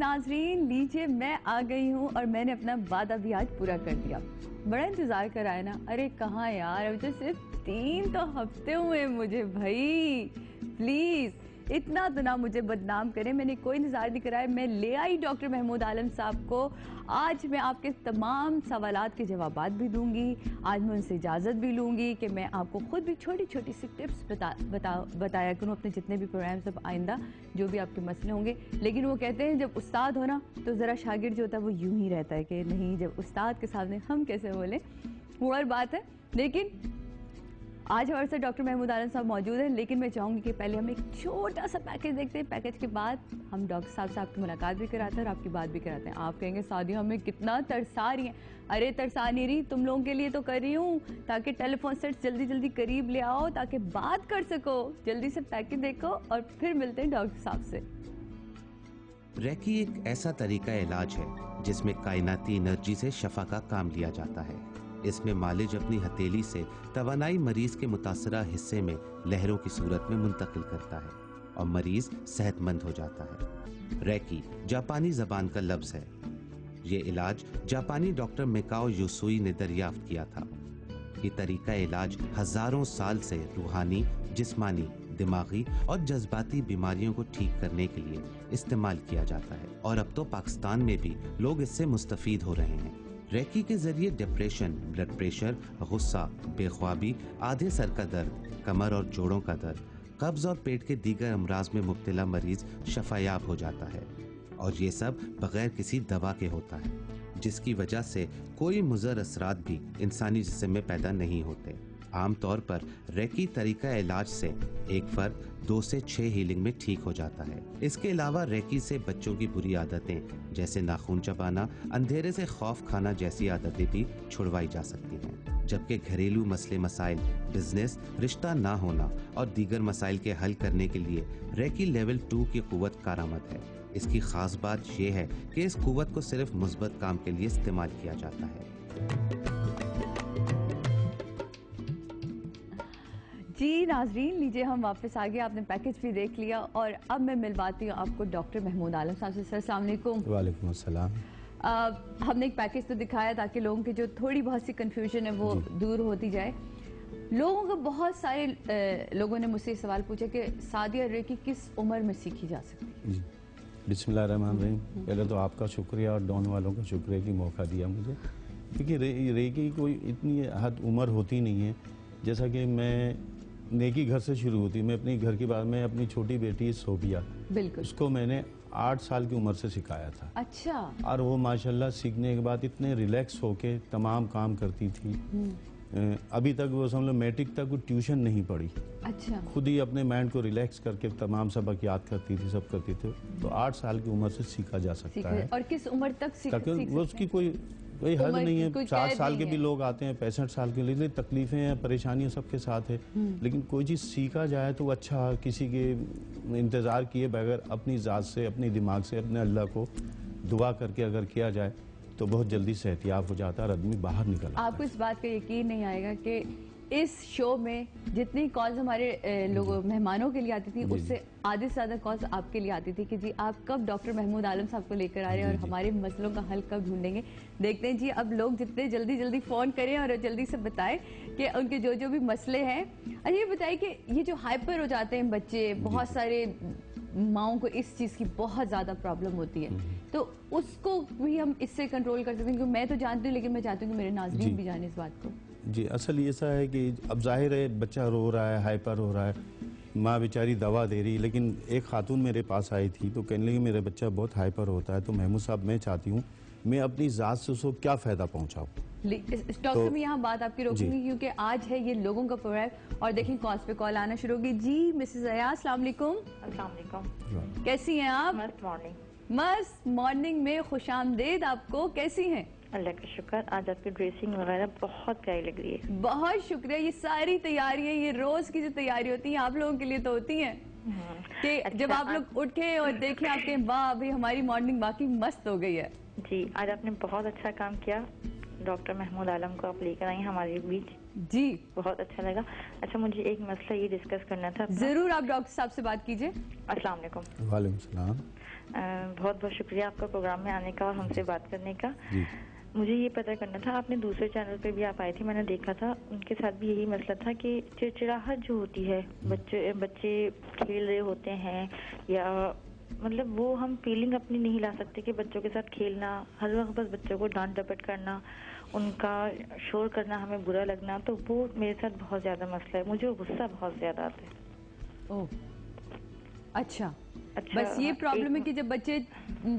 ناظرین لیجیے میں آ گئی ہوں اور میں نے اپنا وعدہ بھی آج پورا کر دیا. بڑا انتظار کرایا نا. ارے کہاں یار, اب تو صرف 3 تو ہفتے ہوئے مجھے. بھائی پلیز اتنا تو نہ مجھے بدنام کریں. میں نے کوئی انتظار نہیں کرایا, میں لے آئی ڈاکٹر محمود عالم صاحب کو. آج میں آپ کے تمام سوالات کے جوابات بھی دوں گی. آج میں ان سے اجازت بھی لوں گی کہ میں آپ کو خود بھی چھوٹی چھوٹی سی ٹپس بتایا کروں اپنے جتنے بھی پروگرامز اب آئندہ جو بھی آپ کے مسئلے ہوں گے. لیکن وہ کہتے ہیں جب استاد ہو نا تو ذرا شاگرد جو ہوتا ہے وہ یوں ہی رہتا ہے کہ نہیں, جب استاد کے سامنے ہم کیسے بولیں, وہ اور بات ہے. لیکن آج ہمارے ساتھ ڈاکٹر محمود عالم صاحب موجود ہیں. لیکن میں چاہوں گی کہ پہلے ہم ایک چھوٹا سا پیکج دیکھتے ہیں. پیکج کے بعد ہم ڈاکٹر صاحب سے آپ کی ملاقات بھی کراتے ہیں اور آپ کی بات بھی کراتے ہیں. آپ کہیں گے سعدیہ ہمیں کتنا ترسا رہی ہیں. ارے ترسا نہیں رہی, تم لوگوں کے لیے تو کر رہی ہوں تاکہ ٹیلی فون سیٹ جلدی جلدی قریب لے آؤ تاکہ بات کر سکو. جلدی سے پیکج دیکھو اور پھر ملتے ہیں ڈاکٹر صاحب سے. ریکی ایک ایسا طریقہ علاج ہے جس میں کائناتی انرجی سے شفا کا کام لیا جاتا ہے. اس میں معالج اپنی ہتھیلی سے توانائی مریض کے متاثرہ حصے میں لہروں کی صورت میں منتقل کرتا ہے اور مریض صحت مند ہو جاتا ہے. ریکی جاپانی زبان کا لفظ ہے. یہ علاج جاپانی ڈاکٹر میکاؤ یوسوئی نے دریافت کیا تھا. یہ طریقہ علاج ہزاروں سال سے روحانی, جسمانی, دماغی اور جذباتی بیماریوں کو ٹھیک کرنے کے لیے استعمال کیا جاتا ہے اور اب تو پاکستان میں بھی لوگ اس سے مستفید ہو رہے ہیں. ریکی کے ذریعے ڈپریشن, بلڈ پریشر, غصہ, بے خوابی, آدھے سر کا درد, کمر اور جوڑوں کا درد, قبض اور پیٹ کے دیگر امراض میں مبتلا مریض شفایاب ہو جاتا ہے. اور یہ سب بغیر کسی دوا کے ہوتا ہے, جس کی وجہ سے کوئی مضر اثرات بھی انسانی جسم میں پیدا نہیں ہوتے. عام طور پر ریکی طریقہ علاج سے ایک فرد 2 سے 6 ہیلنگ میں ٹھیک ہو جاتا ہے. اس کے علاوہ ریکی سے بچوں کی بری عادتیں جیسے ناخن چبانا, اندھیرے سے خوف کھانا جیسی عادتیں بھی چھڑوائی جا سکتی ہیں. جبکہ گھریلو مسئلے مسائل, بزنس, رشتہ نہ ہونا اور دیگر مسائل کے حل کرنے کے لیے ریکی لیول 2 کی قوت کارآمد ہے. اس کی خاص بات یہ ہے کہ اس قوت کو صرف مثبت کام کے لیے استعمال کیا جاتا ہے. جی ناظرین لیجیے ہم واپس آ گئے. آپ نے پیکج بھی دیکھ لیا اور اب میں ملواتی ہوں آپ کو ڈاکٹر محمود عالم صاحب سے. سر السلام علیکم. وعلیکم السلام. ہم نے ایک پیکج تو دکھایا تاکہ لوگوں کی جو تھوڑی بہت سی کنفیوژن ہے وہ دور ہوتی جائے. لوگوں کو بہت سارے لوگوں نے مجھ سے سوال پوچھا کہ سعدیہ ریکی کس عمر میں سیکھی جا سکتی ہے؟ جی بسم اللہ الرحمن الرحیم. پہلے تو آپ کا شکریہ اور ڈون والوں کا شکریہ کہ موقع دیا مجھے. کیونکہ ریکی کی کوئی اتنی حد عمر ہوتی نہیں ہے. جیسا کہ میں نیکی گھر سے شروع ہوتی. میں اپنی گھر کی بات میں اپنی چھوٹی بیٹی صوبیہ, بالکل, اس کو میں نے 8 سال کی عمر سے سکھایا تھا. اچھا. اور وہ ماشاءاللہ سیکھنے کے بعد اتنے ریلیکس ہو کے تمام کام کرتی تھی. ابھی تک وہ سمجھ لو میٹرک تک وہ ٹیوشن نہیں پڑھی. اچھا. خود ہی اپنے مائنڈ کو ریلیکس کر کے تمام سبق یاد کرتی تھی, سب کرتی تھی. تو 8 سال کی عمر سے سیکھا جا سکتا ہے. اور کس عمر تک سیکھ وہ اس کی کوئی حد نہیں ہے. 60 سال کے بھی لوگ آتے ہیں, 65 سال کے لیے. تکلیفیں ہیں, پریشانیاں سب کے ساتھ ہے, لیکن کوئی چیز سیکھا جائے تو اچھا. کسی کے انتظار کیے بغیر اپنی ذات سے, اپنی دماغ سے, اپنے اللہ کو دعا کر کے اگر کیا جائے تو بہت جلدی صحتیاب ہو جاتا ہے اور آدمی باہر نکل آتا ہے. آپ کو اس بات کا یقین نہیں آئے گا کہ اس شو میں جتنی کالز ہمارے لوگوں مہمانوں کے لیے آتی تھی اس سے آدھے سے زیادہ کالز آپ کے لیے آتی تھی کہ جی آپ کب ڈاکٹر محمود عالم صاحب کو لے کر آ رہے ہیں اور ہمارے مسئلوں کا حل کب ڈھونڈیں گے. دیکھتے ہیں جی اب لوگ جتنے جلدی جلدی فون کریں اور جلدی سے بتائیں کہ ان کے جو بھی مسئلے ہیں. اچھا یہ بتائیے کہ یہ جو ہائپر ہو جاتے ہیں بچے, بہت سارے ماؤں کو اس چیز کی بہت زیادہ پرابلم ہوتی ہے, تو اس کو بھی ہم اس سے کنٹرول کر سکتے ہیں؟ کیونکہ میں تو جانتی ہوں لیکن میں چاہتی ہوں کہ میرے ناظرین بھی جانیں اس بات کو. جی اصل ایسا ہے کہ اب ظاہر ہے بچہ رو رہا ہے, ہائپر ہو رہا ہے, ماں بیچاری دوا دے رہی, لیکن ایک خاتون میرے پاس آئی تھی تو کہنے لگی میرا بچہ بہت ہائپر ہوتا ہے, تو محمود صاحب میں چاہتی ہوں میں اپنی ذات سے اس کو کیا فائدہ پہنچاؤں. ڈاکٹر میں یہاں بات آپ کی روکوں گی کیونکہ آج ہے یہ لوگوں کا پروگرام اور دیکھیں کالز پہ کال آنا شروع ہوگی. جی مسز ایاز السلام علیکم. السلام علیکم. کیسی ہیں آپ؟ مست مارننگ. مست مارننگ میں خوش آمدید آپ کو. کیسی ہیں؟ اللہ کا شکر. آج آپ کی ڈریسنگ وغیرہ بہت پیاری لگ رہی ہے. بہت شکریہ. یہ ساری تیاریاں, یہ روز کی جو تیاری ہوتی ہیں آپ لوگوں کے لیے تو ہوتی ہیں کہ جب آپ لوگ اٹھیں اور دیکھیں آپ کے واہ بھائی ہماری مارننگ باقی مست ہو گئی ہے. جی آج آپ نے بہت اچھا کام کیا. ڈاکٹر محمود عالم کو آپ لے کر آئی ہمارے بیچ. جی بہت اچھا لگا. اچھا مجھے ایک مسئلہ یہ ڈسکس کرنا تھا. ضرور آپ ڈاکٹر صاحب سے بات کیجیے. السلام علیکم. وعلیکم السلام. بہت بہت شکریہ آپ کا پروگرام میں آنے کا اور ہم سے بات کرنے کا. جی مجھے یہ پتہ کرنا تھا, آپ نے دوسرے چینل پہ بھی آپ آئی تھی, میں نے دیکھا تھا, ان کے ساتھ بھی یہی مسئلہ تھا کہ چڑچڑاہٹ جو ہوتی ہے, بچے کھیل رہے ہوتے ہیں یا مطلب وہ ہم فیلنگ اپنی نہیں لا سکتے کہ بچوں کے ساتھ کھیلنا, ہر وقت بس بچوں کو ڈانٹ ڈپٹ کرنا, ان کا شور کرنا, ہمیں برا لگنا, تو وہ میرے ساتھ بہت زیادہ مسئلہ ہے. مجھے غصہ بہت زیادہ آتا ہے. اوہ اچھا, بس یہ پرابلم ہے کہ جب بچے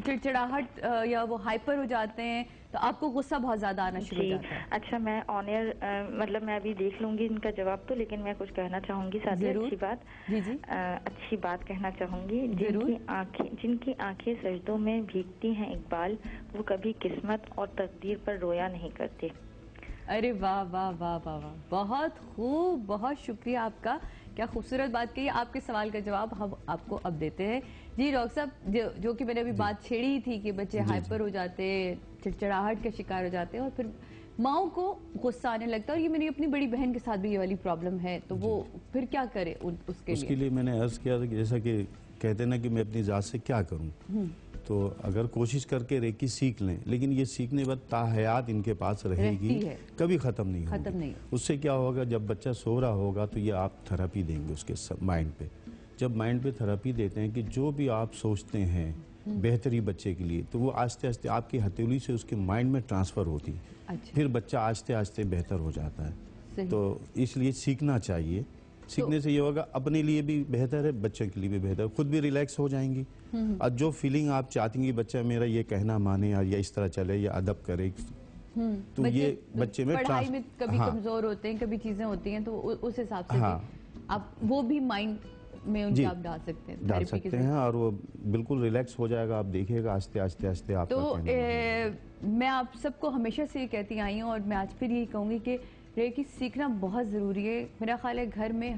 چڑچڑاہٹ یا وہ ہائپر ہو جاتے ہیں تو آپ کو غصہ بہت زیادہ آنا شروع ہو جاتا ہے. اچھا میں آن ایئر مطلب میں ابھی دیکھ لوں گی ان کا جواب تو, لیکن میں کچھ کہنا چاہوں گی ساتھ. اچھی بات, جی اچھی بات کہنا چاہوں گی. جن کی آنکھیں سجدوں میں بھیگتی ہیں اقبال, وہ کبھی قسمت اور تقدیر پر رویا نہیں کرتے. ارے واہ واہ واہ واہ واہ, بہت خوب, بہت شکریہ آپ کا, کیا خوبصورت بات کہی. آپ کے سوال کا جواب ہم آپ کو اب دیتے ہیں. جی ڈاکٹر صاحب, جو کہ میں نے ابھی بات چھیڑی تھی کہ بچے ہائپر ہو جاتے, چڑچڑاہٹ کا شکار ہو جاتے ہیں اور پھر ماؤں کو غصہ آنے لگتا ہے, اور یہ میری اپنی بڑی بہن کے ساتھ بھی یہ والی پرابلم ہے, تو وہ پھر کیا کرے اس کے لیے میں نے عرض کیا تھا کہ جیسا کہ کہتے ہیں نا کہ میں اپنی ذات سے کیا کروں, تو اگر کوشش کر کے ریکی سیکھ لیں, لیکن یہ سیکھنے بعد تاحیات ان کے پاس رہے گی, کبھی ختم نہیں ہوگی. اس سے کیا ہوگا, جب بچہ سو رہا ہوگا تو یہ آپ تھراپی دیں گے اس کے مائنڈ پہ. جب مائنڈ پہ تھراپی دیتے ہیں کہ جو بھی آپ سوچتے ہیں بہتری بچے کے لیے, تو وہ آہستہ آہستہ آپ کی ہتھیلی سے اس کے مائنڈ میں ٹرانسفر ہوتی ہے, پھر بچہ آہستہ آہستہ بہتر ہو جاتا ہے. تو اس لیے سیکھنا چاہیے. سیکھنے سے یہ ہوگا اپنے لیے بھی بہتر ہے, بچے کے لیے بھی بہتر ہے, خود بھی ریلیکس ہو جائیں گی. اور جو فیلنگ آپ چاہتی ہیں بچہ میرا یہ کہنا مانے یا اس طرح چلے یا ادب کرے, تو یہ بچے میں پڑھائی میں کبھی کمزور ہوتے ہیں, کبھی چیزیں ہوتی ہیں, تو اس حساب سے آپ وہ بھی مائنڈ میں ان کے آپ ڈال سکتے ہیں اور وہ بالکل ریلیکس ہو جائے گا. آپ دیکھیے گا آہستہ آہستہ آپ. تو میں آپ سب کو ہمیشہ سے یہ کہتی آئی ہوں, اور میں آج پھر یہی کہوں گی کہ ریکی سیکھنا بہت ضروری ہے. میرا خیال ہے گھر میں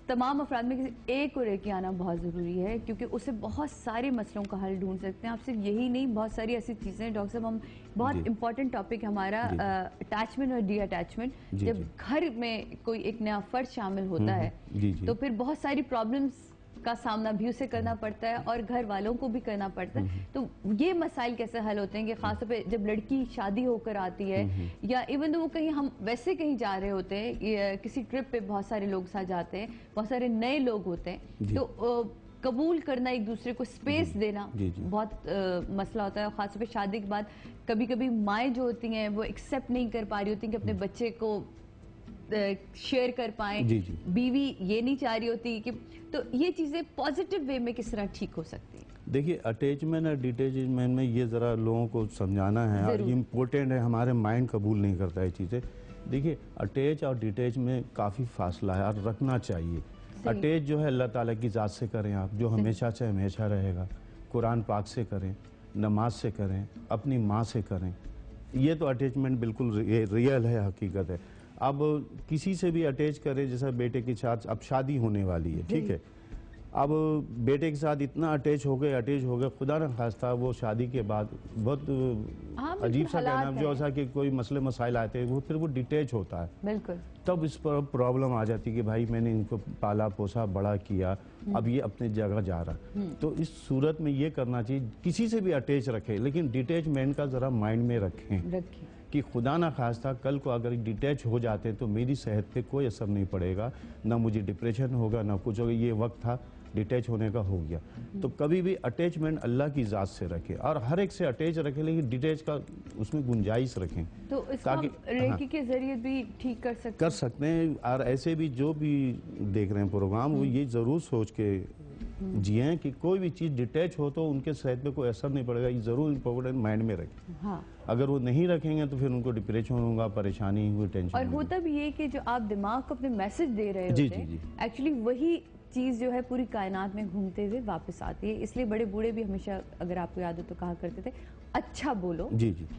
تمام افراد میں کسی ایک کو ریکی آنا بہت ضروری ہے, کیونکہ اسے بہت سارے مسئلوں کا حل ڈھونڈ سکتے ہیں. آپ صرف یہی نہیں, بہت ساری ایسی چیزیں ہیں. ڈاکٹر صاحب, ہم بہت امپورٹنٹ ٹاپک ہمارا اٹیچمنٹ اور ڈی اٹیچمنٹ. جب گھر میں کوئی ایک نیا فرد شامل ہوتا ہے تو پھر بہت ساری پرابلمز کا سامنا بھی اسے کرنا پڑتا ہے اور گھر والوں کو بھی کرنا پڑتا ہے. تو یہ مسائل کیسے حل ہوتے ہیں کہ خاص طور پہ جب لڑکی شادی ہو کر آتی ہے, یا ایون تو وہ کہیں ہم ویسے کہیں جا رہے ہوتے ہیں, کسی ٹرپ پہ بہت سارے لوگ ساتھ جاتے ہیں, بہت سارے نئے لوگ ہوتے ہیں, تو قبول کرنا, ایک دوسرے کو سپیس دینا بہت مسئلہ ہوتا ہے. اور خاص طور پہ شادی کے بعد کبھی کبھی مائیں جو ہوتی ہیں وہ ایکسیپٹ نہیں کر پا رہی ہوتی کہ اپنے بچے کو شیئر کر پائیں, بیوی یہ نہیں چاہ رہی ہوتی کہ, تو یہ چیزیں پازیٹیو وے میں کس طرح ٹھیک ہو سکتی ہیں؟ دیکھیے اٹیچمنٹ اور ڈیٹیچمنٹ میں یہ ذرا لوگوں کو سمجھانا ہے, اور یہ امپورٹنٹ ہے, ہمارے مائنڈ قبول نہیں کرتا ہے چیزیں. دیکھیے اٹیچ اور ڈیٹیچ میں کافی فاصلہ ہے اور رکھنا چاہیے. اٹیچ جو ہے اللہ تعالیٰ کی ذات سے کریں آپ, جو ہمیشہ سے ہمیشہ رہے گا. قرآن پاک سے کریں, نماز سے کریں, اپنی ماں سے کریں. یہ تو اٹیچمنٹ بالکل ریئل ہے, حقیقت ہے. اب کسی سے بھی اٹیچ کرے, جیسا بیٹے کے ساتھ اب شادی ہونے والی ہے, ٹھیک ہے, اب بیٹے کے ساتھ اتنا اٹیچ ہو گئے, خدا نہ خواستہ وہ شادی کے بعد بہت عجیب سا کہنا, جو ایسا کہ کوئی مسئلے مسائل آتے ہیں, وہ پھر وہ ڈیٹیچ ہوتا ہے. بالکل. تب اس پر پرابلم آ جاتی کہ بھائی میں نے ان کو پالا پوسا بڑا کیا, اب یہ اپنے جگہ جا رہا. تو اس صورت میں یہ کرنا چاہیے, کسی سے بھی اٹیچ رکھے, لیکن ڈیٹیچمنٹ کا ذرا مائنڈ میں رکھیں کہ خدا نہ خواستہ کل کو اگر ڈیٹیچ ہو جاتے تو میری صحت پہ کوئی اثر نہیں پڑے گا, نہ مجھے ڈپریشن ہوگا, نہ کچھ ہوگا. یہ وقت تھا ڈیٹیچ ہونے کا, ہو گیا. تو کبھی بھی اٹیچمنٹ اللہ کی ذات سے رکھے, اور ہر ایک سے اٹیچ رکھے, لیکن ڈیٹیچ کا اس میں گنجائش رکھیں. تو اس کو ریکی کے ذریعے بھی ٹھیک کر سکتے ہیں. اور ایسے بھی جو بھی دیکھ رہے ہیں پروگرام, وہ یہ ضرور سوچ کے جیئیں کہ کوئی بھی چیز ڈیٹیچ ہو تو ان کے صحت پہ کوئی اثر نہیں پڑے گا. یہ ضرور امپورٹنٹ مائنڈ میں رکھیں. اگر وہ نہیں رکھیں گے تو پھر ان کو ڈپریشن ہوگا, پریشانی ہوگی, ٹینشن. اور ہوتا بھی یہ کہ جو آپ دماغ کو اپنے میسج دے رہے ہوتے ہیں, ایکچولی وہی چیز جو ہے پوری کائنات میں گھومتے ہوئے واپس آتی ہے. اس لیے بڑے بوڑھے بھی ہمیشہ, اگر آپ کو یاد ہو تو کہا کرتے تھے, اچھا بولو,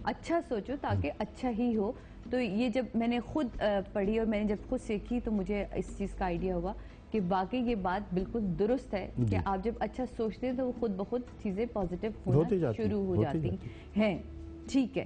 اچھا سوچو تاکہ اچھا ہی ہو. تو یہ جب میں نے خود پڑھی اور میں نے جب خود سیکھی تو مجھے اس چیز کا آئیڈیا ہوا کہ واقعی یہ بات بالکل درست ہے کہ آپ جب اچھا سوچتے ہیں تو وہ خود بخود چیزیں پازیٹیو ہونا شروع ہو جاتی ہیں. ٹھیک ہے,